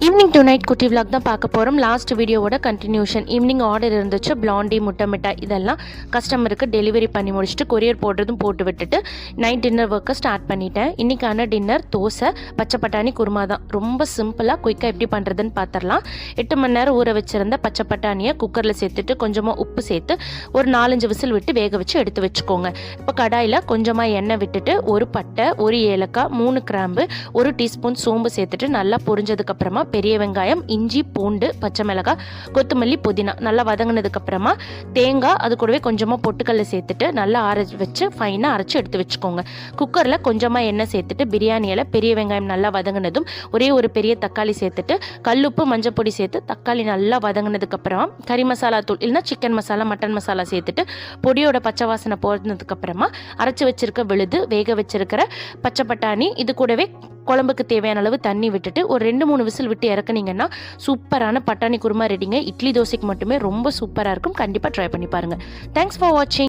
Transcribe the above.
Evening to night குட்டி vlog தான் பார்க்க போகிறோம். லாஸ்ட் வீடியோவோட கண்டினியூஷன். ஈவினிங் ஆர்டர் இருந்துச்சு, பிளாண்டி, முட்டை மிட்டாய் இதெல்லாம் கஸ்டமருக்கு டெலிவரி பண்ணி முடிச்சுட்டு கொரியர் போடுறதும் போட்டு விட்டுட்டு நைட் டின்னர் ஒர்க்கை ஸ்டார்ட் பண்ணிட்டேன். இன்றைக்கான டின்னர் தோசை, பச்சை பட்டாணி குருமா தான். ரொம்ப சிம்பிளாக குயிக்காக எப்படி பண்ணுறதுன்னு பார்த்துடலாம். 8 மணி நேரம் ஊற வச்சுருந்த பச்சை பட்டாணியை குக்கரில் சேர்த்துட்டு கொஞ்சமாக உப்பு சேர்த்து ஒரு 4-5 விசில் விட்டு வேக வச்சு எடுத்து வச்சுக்கோங்க. இப்போ கடாயில் கொஞ்சமாக எண்ணெய் விட்டுட்டு ஒரு பட்டை, ஒரு ஏலக்காய், 3 கிராம்பு, 1 டீஸ்பூன் சோம்பு சேர்த்துட்டு நல்லா பொரிஞ்சதுக்கப்புறமா பெரிய வெங்காயம், இஞ்சி, பூண்டு, பச்சை மிளகாய், கொத்தமல்லி, புதினா நல்லா வதங்கினதுக்கு அப்புறமா தேங்காய், அது கூடவே கொஞ்சமாக பொட்டுக்கல்ல சேர்த்துட்டு நல்லா அரைச்சி வச்சு ஃபைனாக அரைச்சி எடுத்து வச்சுக்கோங்க. குக்கரில் கொஞ்சமாக எண்ணெய் சேர்த்துட்டு பிரியாணி இலை, பெரிய வெங்காயம் நல்லா வதங்கினதும் ஒரே ஒரு பெரிய தக்காளி சேர்த்துட்டு கல்லுப்பு, மஞ்சள் பொடி சேர்த்து தக்காளி நல்லா வதங்கினதுக்கு அப்புறமா கறி மசாலா தூள் இல்லைன்னா சிக்கன் மசாலா, மட்டன் மசாலா சேர்த்துட்டு பொடியோட பச்சை வாசனை போனதுக்கு அப்புறமா அரைச்சி வச்சிருக்க விழுது, வேக வச்சிருக்கிற பச்சை பட்டாணி, இது கூடவே குழம்புக்கு தேவையான அளவு தண்ணி விட்டுட்டு ஒரு 2-3 விசில் விட்டு இறக்குனீங்கன்னா சூப்பரான பட்டாணி குருமா ரெடிங்க. இட்லி தோசைக்கு மட்டுமே ரொம்ப சூப்பராக இருக்கும். கண்டிப்பாக ட்ரை பண்ணி பாருங்கள். தேங்க்ஸ் ஃபார் வாட்சிங்.